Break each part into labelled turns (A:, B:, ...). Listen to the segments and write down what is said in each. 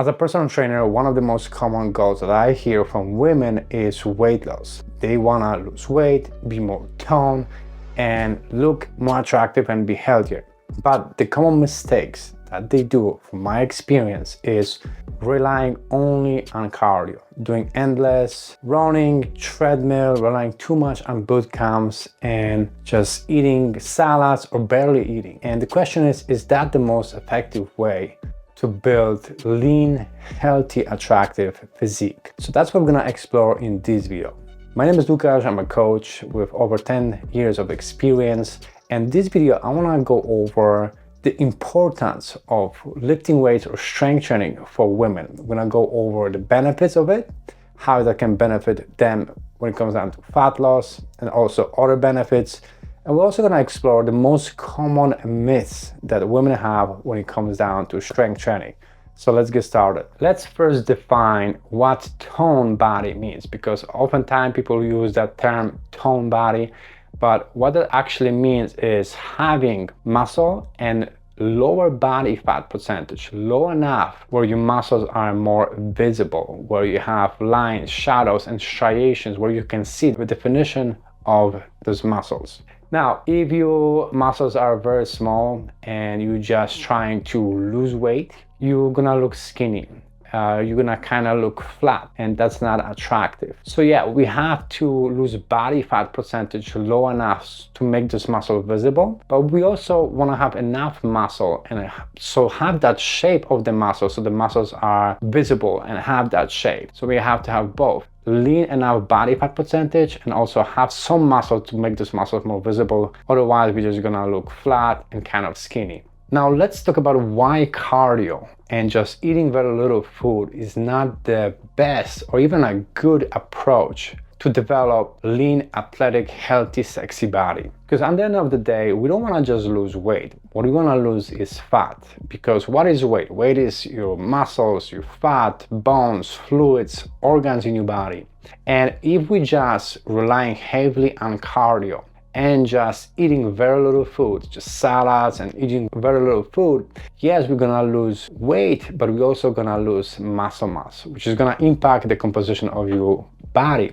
A: As a personal trainer, one of the most common goals that I hear from women is weight loss. They want to lose weight, be more toned, and look more attractive and be healthier. But the common mistakes that they do, from my experience, is relying only on cardio, doing endless running, treadmill, relying too much on boot camps, and just eating salads or barely eating. And the question is that the most effective way to build lean, healthy, attractive physique? So that's what we're gonna explore in this video. My name is Lukasz. I'm a coach with over 10 years of experience. And this video, I wanna go over the importance of lifting weights or strength training for women. We're gonna go over the benefits of it, how that can benefit them when it comes down to fat loss, and also other benefits. And we're also going to explore the most common myths that women have when it comes down to strength training. So let's get started. Let's first define what toned body means, because oftentimes people use that term toned body, but what that actually means is having muscle and lower body fat percentage, low enough where your muscles are more visible, where you have lines, shadows, and striations, where you can see the definition of those muscles. Now, if your muscles are very small and you're just trying to lose weight, you're gonna look skinny. You're gonna kind of look flat, and that's not attractive. So yeah, we have to lose body fat percentage low enough to make this muscle visible, but we also want to have enough muscle and so have that shape of the muscle, so the muscles are visible and have that shape. So we have to have both lean enough body fat percentage and also have some muscle to make this muscle more visible. Otherwise, we're just gonna look flat and kind of skinny. Now let's talk about why cardio and just eating very little food is not the best or even a good approach to develop lean, athletic, healthy, sexy body. Because at the end of the day, we don't want to just lose weight. What we want to lose is fat. Because what is weight? Weight is your muscles, your fat, bones, fluids, organs in your body. And if we just relying heavily on cardio and just eating very little food, just salads and eating very little food, yes, we're gonna lose weight, but we're also gonna lose muscle mass, which is gonna impact the composition of your body.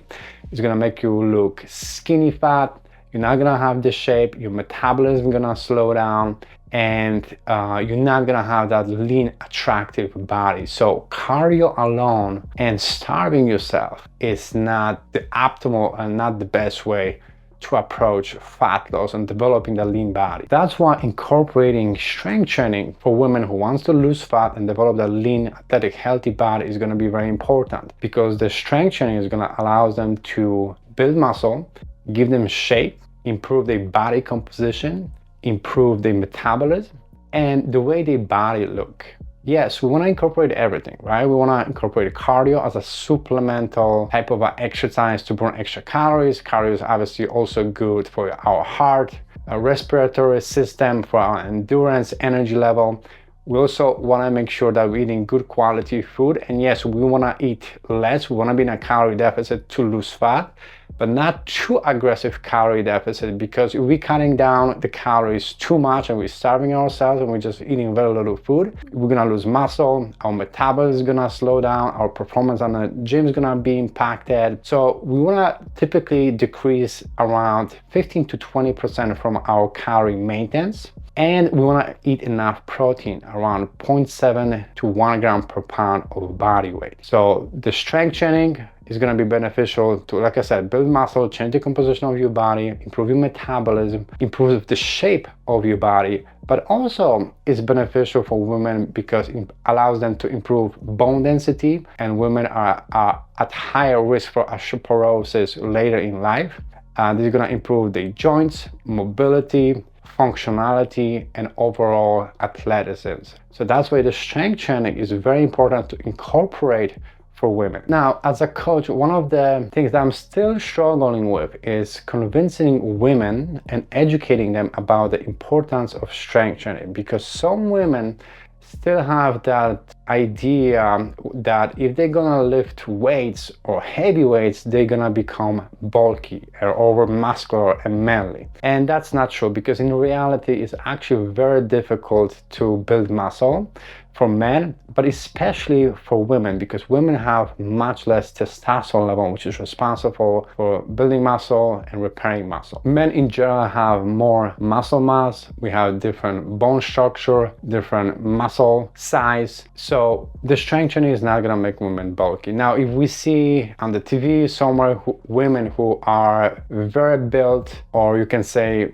A: It's gonna make you look skinny fat. You're not gonna have the shape, your metabolism is gonna slow down, and you're not gonna have that lean, attractive body. So cardio alone and starving yourself is not the optimal and not the best way to approach fat loss and developing the lean body. That's why incorporating strength training for women who wants to lose fat and develop that lean, athletic, healthy body is going to be very important, because the strength training is going to allow them to build muscle, give them shape, improve their body composition, improve their metabolism, and the way their body look. Yes, we want to incorporate everything, right? We want to incorporate cardio as a supplemental type of exercise to burn extra calories. Cardio is obviously also good for our heart, our respiratory system, for our endurance, energy level. We also want to make sure that we're eating good quality food. And yes, we want to eat less. We want to be in a calorie deficit to lose fat, but not too aggressive calorie deficit, because if we're cutting down the calories too much and we're starving ourselves and we're just eating very little food, we're going to lose muscle, our metabolism is going to slow down, our performance on the gym is going to be impacted. So we want to typically decrease around 15 to 20% from our calorie maintenance. And we want to eat enough protein, around 0.7 to 1 gram per pound of body weight. So the strength training is going to be beneficial to, like I said, build muscle, change the composition of your body, improve your metabolism, improve the shape of your body, but also it's beneficial for women because it allows them to improve bone density, and women are at higher risk for osteoporosis later in life. This is going to improve their joints, mobility, functionality, and overall athleticism. So that's why the strength training is very important to incorporate for women. Now, as a coach, one of the things that I'm still struggling with is convincing women and educating them about the importance of strength training, because some women still have that idea that if they're gonna lift weights or heavy weights, they're gonna become bulky or over muscular and manly. And that's not true, because in reality it's actually very difficult to build muscle. for men, but especially for women, because women have much less testosterone level, which is responsible for building muscle and repairing muscle. Men in general have more muscle mass. We have different bone structure, different muscle size. So the strength training is not gonna make women bulky. Now, if we see on the TV somewhere women who are very built, or you can say,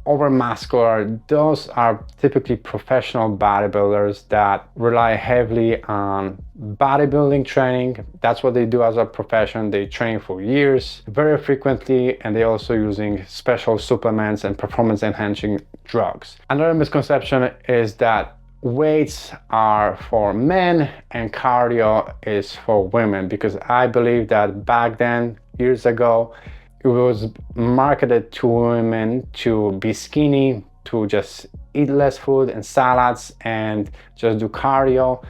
A: over muscular, those are typically professional bodybuilders that rely heavily on bodybuilding training. That's what they do as a profession. They train for years, very frequently, and they're also using special supplements and performance enhancing drugs. Another misconception is that weights are for men and cardio is for women, because I believe that back then, years ago, it was marketed to women to be skinny, to just eat less food and salads and just do cardio.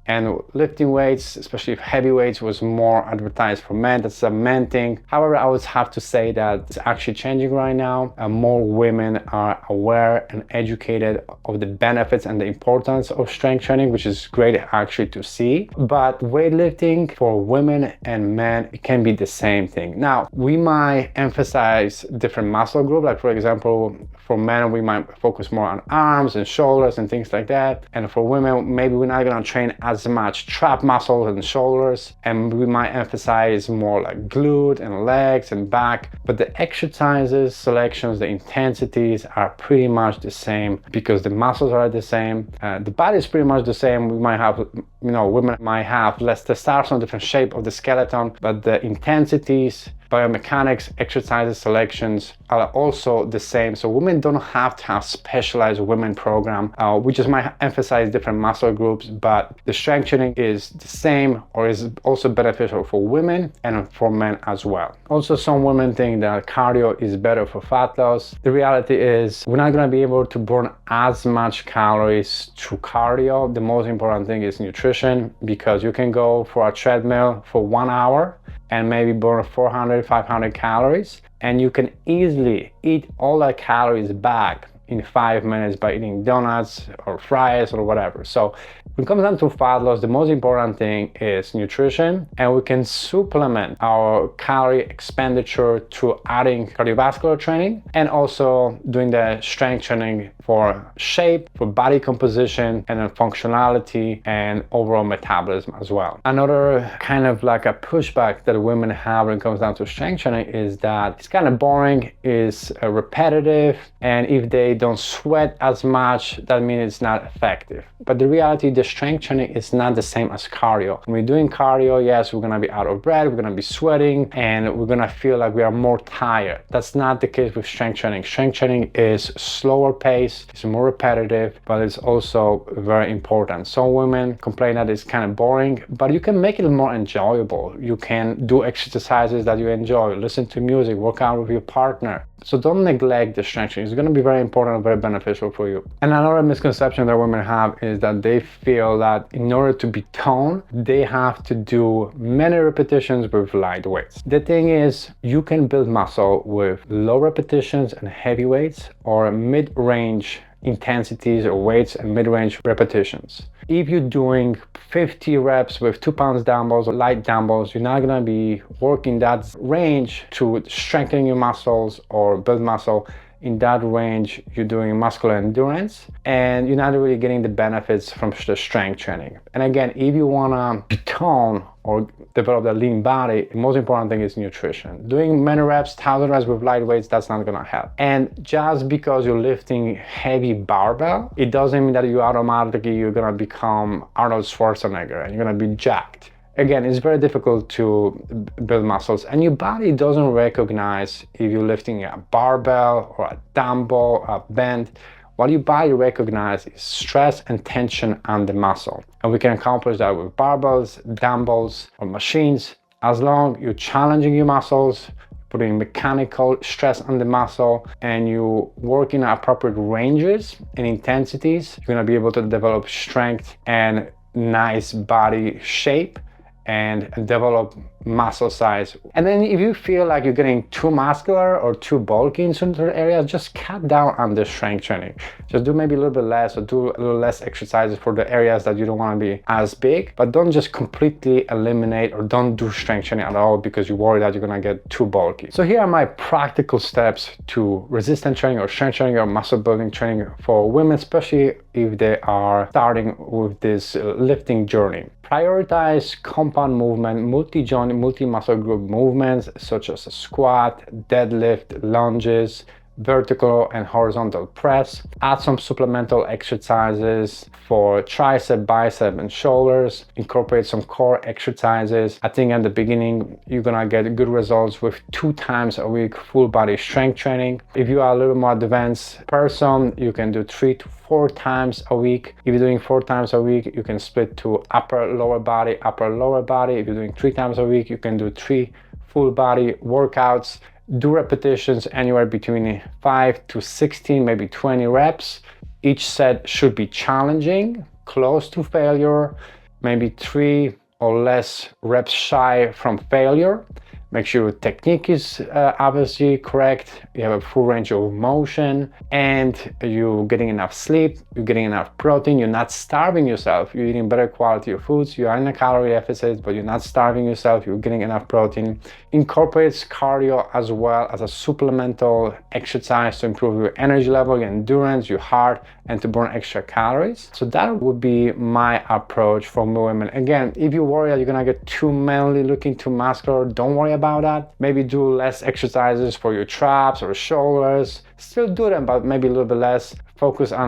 A: And lifting weights, especially heavy weights, was more advertised for men. That's a men thing. However, I would have to say that it's actually changing right now. More women are aware and educated of the benefits and the importance of strength training, which is great actually to see. But weightlifting for women and men, it can be the same thing. Now, we might emphasize different muscle groups. Like for example, for men, we might focus more on arms and shoulders and things like that. And for women, maybe we're not gonna train as much trap muscles and shoulders, and we might emphasize more like glute and legs and back, but the exercises, selections, the intensities are pretty much the same, because the muscles are the same, the body is pretty much the same. We might have, women might have less testosterone, different shape of the skeleton, but the intensities, biomechanics, exercises, selections are also the same. So women don't have to have specialized women program. We just might emphasize different muscle groups, but the strength training is the same, or is also beneficial for women and for men as well. Also, some women think that cardio is better for fat loss. The reality is we're not going to be able to burn as much calories through cardio. The most important thing is nutrition, because you can go for a treadmill for 1 hour and maybe burn 400, 500 calories, and you can easily eat all that calories back in 5 minutes by eating donuts or fries or whatever. So when it comes down to fat loss, the most important thing is nutrition, and we can supplement our calorie expenditure through adding cardiovascular training and also doing the strength training for shape, for body composition, and then functionality and overall metabolism as well. Another kind of like a pushback that women have when it comes down to strength training is that it's kind of boring, is repetitive, and if they don't sweat as much, that means it's not effective. But the reality, the strength training is not the same as cardio. When we're doing cardio, yes, we're gonna be out of breath, we're gonna be sweating, and we're gonna feel like we are more tired. That's not the case with strength training. Strength training is slower pace, it's more repetitive, but it's also very important. Some women complain that it's kind of boring, but you can make it more enjoyable. You can do exercises that you enjoy, listen to music, work out with your partner. So don't neglect the strength training. It's going to be very important and very beneficial for you. And another misconception that women have is that they feel that in order to be toned, they have to do many repetitions with light weights. The thing is, you can build muscle with low repetitions and heavy weights, or mid-range intensities or weights and mid-range repetitions. If you're doing 50 reps with 2 pounds dumbbells or light dumbbells, you're not gonna be working that range to strengthen your muscles or build muscle. In that range, you're doing muscular endurance, and you're not really getting the benefits from the strength training. And again, if you wanna tone or develop the lean body, the most important thing is nutrition. Doing many reps, 1,000 reps with light weights, that's not gonna help. And just because you're lifting heavy barbell, it doesn't mean that you're gonna become Arnold Schwarzenegger and you're gonna be jacked. Again, it's very difficult to build muscles, and your body doesn't recognize if you're lifting a barbell or a dumbbell, a band. What your body recognizes is stress and tension on the muscle. And we can accomplish that with barbells, dumbbells, or machines. As long as you're challenging your muscles, putting mechanical stress on the muscle, and you work in appropriate ranges and intensities, you're gonna be able to develop strength and nice body shape and develop muscle size. And then if you feel like you're getting too muscular or too bulky in certain areas, just cut down on the strength training. Just do maybe a little bit less, or do a little less exercises for the areas that you don't want to be as big, but don't just completely eliminate or don't do strength training at all because you worry that you're going to get too bulky. So here are my practical steps to resistance training or strength training or muscle building training for women, especially if they are starting with this lifting journey. Prioritize compound movement, multi-joint, multi-muscle group movements such as a squat, deadlift, lunges, vertical and horizontal press. Add some supplemental exercises for tricep, bicep and shoulders. Incorporate some core exercises. I think at the beginning you're gonna get good results with 2 times a week full body strength training. If you are a little more advanced person, you can do 3 to 4 times a week. If you're doing 4 times a week, you can split to upper lower body, upper lower body. If you're doing 3 times a week, you can do 3 full body workouts. Do repetitions anywhere between 5 to 16, maybe 20 reps. Each set should be challenging, close to failure, maybe 3 or less reps shy from failure. Make sure your technique is obviously correct, you have a full range of motion, and you're getting enough sleep, you're getting enough protein, you're not starving yourself, you're eating better quality of foods, you are in a calorie deficit, but you're not starving yourself, you're getting enough protein. Incorporates cardio as well as a supplemental exercise to improve your energy level, your endurance, your heart, and to burn extra calories. So that would be my approach for women. Again, if you worry that you're gonna get too manly looking, too muscular, don't worry about that. Maybe do less exercises for your traps or shoulders. Still do them, but maybe a little bit less. Focus on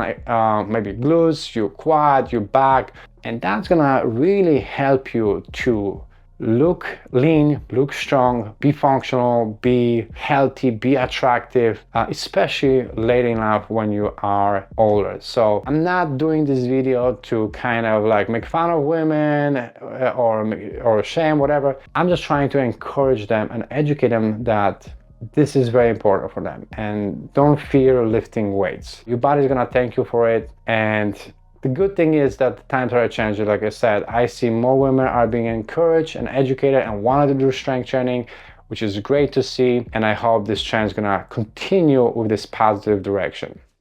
A: maybe glutes, your quad, your back, and that's gonna really help you to look lean, look strong, be functional, be healthy, be attractive, especially later in life when you are older. So I'm not doing this video to kind of like make fun of women or shame, whatever. I'm just trying to encourage them and educate them that this is very important for them, and don't fear lifting weights. Your body's gonna thank you for it. And the good thing is that the times are changing. Like I said, I see more women are being encouraged and educated and wanted to do strength training, which is great to see. And I hope this trend is gonna continue with this positive direction.